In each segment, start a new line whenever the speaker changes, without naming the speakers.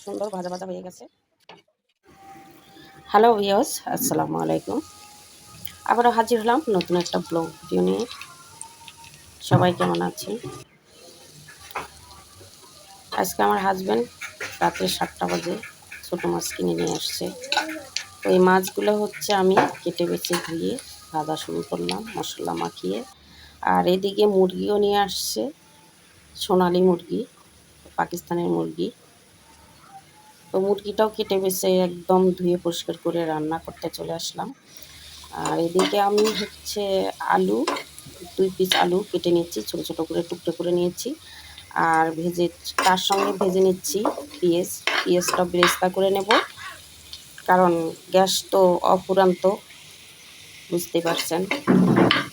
সুন্দর ভাজা ভাজা হয়ে গেছে। হ্যালো ভিউয়ার্স, আসসালামু আলাইকুম। আবারও হাজির হলাম নতুন একটা ব্লগ ভিডিও নিয়ে। সবাই কেমন আছেন? আজকে আমার হাজব্যান্ড রাত্রে 7টা বাজে ছোটো মাছ কিনে নিয়ে আসছে। তো এই মাছগুলো হচ্ছে আমি কেটে বেছে ধুয়ে ভাজা শুরু করলাম মশলা মাখিয়ে। আর এদিকে মুরগিও নিয়ে আসছে, সোনালি মুরগি, পাকিস্তানের মুরগি। তো মুরগিটাও কেটে বেছে একদম ধুয়ে পরিষ্কার করে রান্না করতে চলে আসলাম। আর এদিকে আমি হচ্ছে আলু, 2 পিস আলু কেটে নিচ্ছি, ছোটো ছোটো করে টুকরো করে নিয়েছি। আর তার সঙ্গে ভেজে নিচ্ছি পেঁয়াজটা বেরেস্তা করে নেব, কারণ গ্যাস তো অফুরন্ত, বুঝতে পারছেন।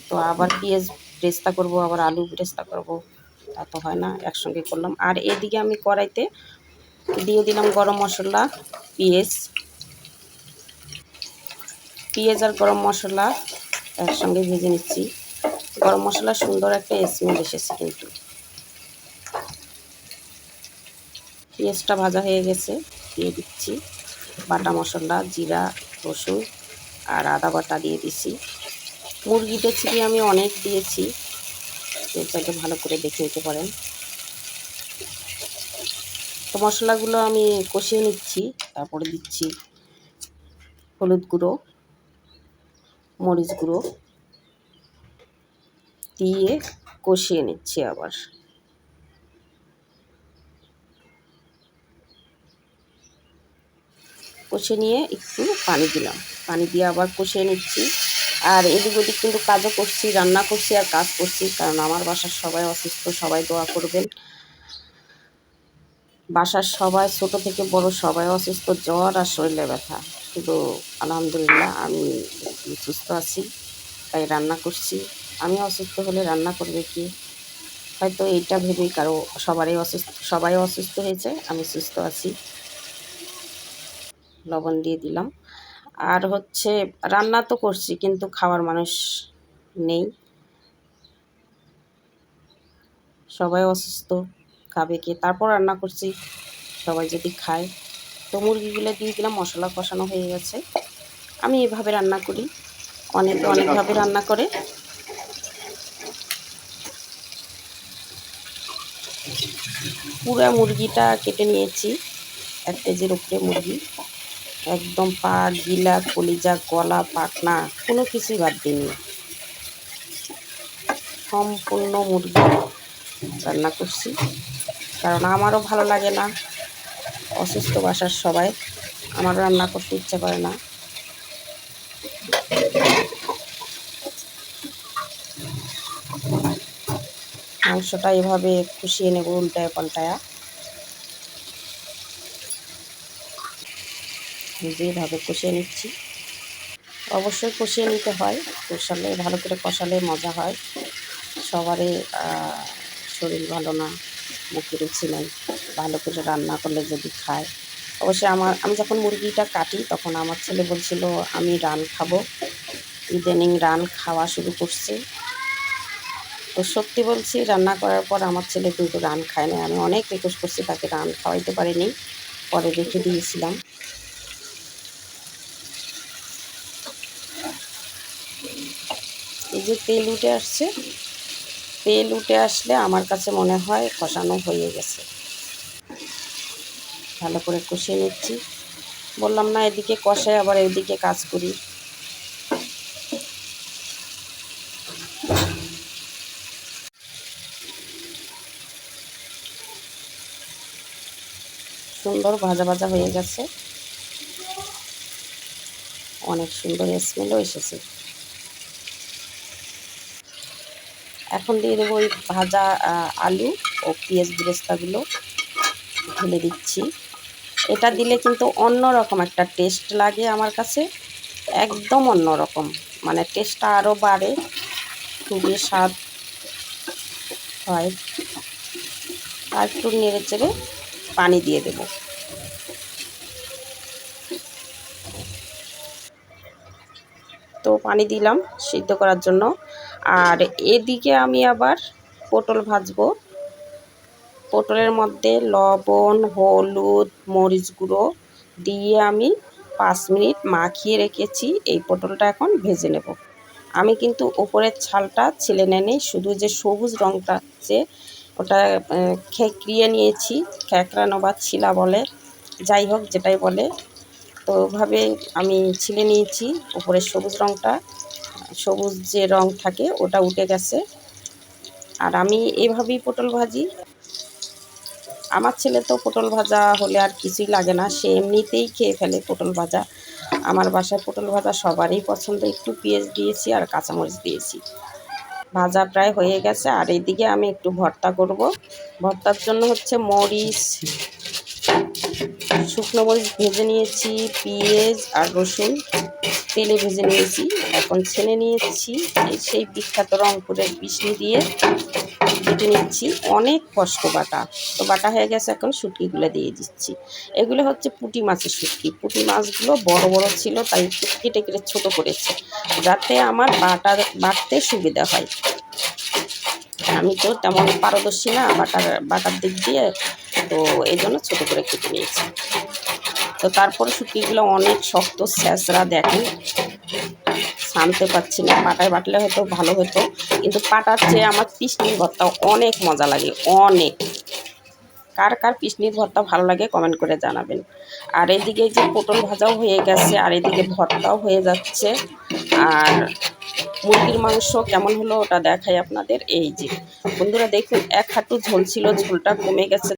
তো আবার পেঁয়াজ বেরেস্তা করব, আবার আলু বেরেস্তা করব, তা তো হয় না, একসঙ্গে করলাম। আর এদিকে আমি কড়াইতে দিয়ে দিলাম গরম মশলা, পেঁয়াজ আর গরম মশলা একসঙ্গে ভেজে নিচ্ছি। গরম মশলা সুন্দর একটা স্মেল এসেছে। কিন্তু পেঁয়াজটা ভাজা হয়ে গেছে, দিয়ে দিচ্ছি বাটা মশলা, জিরা, রসুন আর আদা বাটা দিয়ে দিচ্ছি। মুরগিটা ছিপি আমি অনেক দিয়েছি, চাইতে ভালো করে দেখে নিতে পারেন। তো মশলাগুলো আমি কষিয়ে নিচ্ছি, তারপরে দিচ্ছি হলুদ গুঁড়ো, মরিচ গুঁড়ো দিয়ে কষিয়ে নিচ্ছি। আবার কষিয়ে নিয়ে একটু পানি দিলাম, পানি দিয়ে আবার কষিয়ে নিচ্ছি। আর এদিক ওদিক কিন্তু কাজও করছি, রান্না করছি আর কাজ করছি, কারণ আমার বাসার সবাই অসুস্থ। সবাই দোয়া করবেন। বাসার সবাই ছোট থেকে বড় সবাই অসুস্থ, জ্বর আর শরীরে ব্যথা। কিন্তু আলহামদুলিল্লাহ আমি সুস্থ আছি, তাই রান্না করছি। আমি অসুস্থ হলে রান্না করবে কি? হয়তো এইটা ভেবেই সবাই অসুস্থ হয়েছে, আমি সুস্থ আছি। লবণ দিয়ে দিলাম। আর হচ্ছে রান্না তো করছি, কিন্তু খাওয়ার মানুষ নেই, সবাই অসুস্থ, খাবে কে? তারপর রান্না করছি, সবাই যদি খায়। তো মুরগিগুলো দিয়ে দিলাম, মশলা কষানো হয়ে গেছে। আমি এভাবে রান্না করি, অনেকে অনেকভাবে রান্না করে। পুরা মুরগিটা কেটে নিয়েছি, 1 কেজির উপরে মুরগি। একদম পা, গিলা, কলিজা, গলা, পাখনা কোনো কিছুই বাদ দিইনি, সম্পূর্ণ মুরগি রান্না করছি। কারণ আমারও ভালো লাগে না, অসুস্থ বাসার সবাই, আমারও রান্না করতে ইচ্ছে করে না। মাংসটা এভাবে কষিয়ে নেব উল্টায় পাল্টায়া, যেভাবে কষিয়ে নিচ্ছি। অবশ্যই কষিয়ে নিতে হয়, কষালে ভালো করে কষালে মজা হয়। সবারই শরীর ভালো না, মুখে রুচি নেই, ভালো করে রান্না করলে যদি খায়। অবশ্যই আমি যখন মুরগিটা কাটি তখন আমার ছেলে বলছিল আমি রান খাবো, ইদানিং রান খাওয়া শুরু করছে। তো সত্যি বলছি, রান্না করার পর আমার ছেলে কিন্তু রান খায় না। আমি অনেক রিকোয়েস্ট করছি, তাকে রান খাওয়াইতে পারিনি, পরে রেখে দিয়েছিলাম। এই যে তেল উঠে আসছে, তেল উঠে আসলে আমার কাছে মনে হয় কষানো হয়ে গেছে। ভালো করে কষিয়ে নিচ্ছি। বললাম না, এদিকে কষাই আবার এদিকে কাজ করি। সুন্দর ভাজা ভাজা হয়ে গেছে, অনেক সুন্দর স্মেলও এসেছে। এখন দিয়ে দেবো ওই ভাজা আলু ও পেঁয়াজ বেরেস্তাগুলো ঢেলে দিচ্ছি। এটা দিলে কিন্তু অন্যরকম একটা টেস্ট লাগে আমার কাছে, একদম অন্যরকম, মানে টেস্টটা আরও বাড়ে, খুবই স্বাদ হয়। আর একটু নেড়ে চেড়ে পানি দিয়ে দেব। তো পানি দিলাম সিদ্ধ করার জন্য। আর এদিকে আমি আবার পটল ভাজবো। পটলের মধ্যে লবণ, হলুদ, মরিচ গুঁড়ো দিয়ে আমি 5 মিনিট মাখিয়ে রেখেছি। এই পটলটা এখন ভেজে নেব। আমি কিন্তু ওপরের ছালটা ছিলে নেই, শুধু যে সবুজ রঙটা যে ওটা খেকড়িয়ে নিয়েছি, খেকড়ানো বা ছিলা বলে, যাই হোক যেটাই বলে, তো ওভাবে আমি ছিলে নিয়েছি। উপরের সবুজ রঙটা, সবুজ যে রং থাকে ওটা উঠে গেছে। আর আমি এভাবেই পটল ভাজি। আমার ছেলে তো পটল ভাজা হলে আর কিছুই লাগে না, সে এমনিতেই খেয়ে ফেলে পটল ভাজা। আমার বাসায় পটল ভাজা সবারই পছন্দ। একটু পেঁয়াজ দিয়েছি আর কাঁচামরিচ দিয়েছি। ভাজা প্রায় হয়ে গেছে। আর এইদিকে আমি একটু ভর্তা করব। ভর্তার জন্য হচ্ছে মরিচ, শুকনো মরিচ ভেজে নিয়েছি, পেঁয়াজ আর রসুন তেলে ভেজে নিয়েছি। এখন ছেনে নিয়েছি সেই বিখ্যাত রংপুরের বিষ্ণু দিয়ে কেটে নিচ্ছি। অনেক কষ্ট বাটা, তো বাটা হয়ে গেছে। এখন শুটকিগুলো দিয়ে দিচ্ছি। এগুলো হচ্ছে পুঁটি মাছের শুটকি। পুঁটি মাছগুলো বড় বড় ছিল, তাই একটু কেটে কেটে ছোটো করেছে, যাতে আমার বাটতে সুবিধা হয়। আমি তো তেমন পারদর্শী না বাটার দিক দিয়ে, তো এই জন্য ছোটো করে কেটে নিয়েছি। তো তারপরে শুটকিগুলো অনেক শক্ত স্যাঁচড়া, দেখেন ছানতে পারছি না। পাটায় বাটলে হয়তো ভালো হতো, কিন্তু পাটার চেয়ে আমার পিসনির ভর্তা অনেক মজা লাগে। অনেক, কার কার পিসনির ভর্তা ভালো লাগে কমেন্ট করে জানাবেন। আর এদিকে যে পটল ভাজাও হয়ে গেছে, আর এদিকে ভর্তাও হয়ে যাচ্ছে। আর মুরগির মাংস কেমন হলো ওটা দেখাই আপনাদের। এই যে বন্ধুরা দেখুন, এক হাঁটু ঝোল ছিল, ঝোলটা কমে গেছে।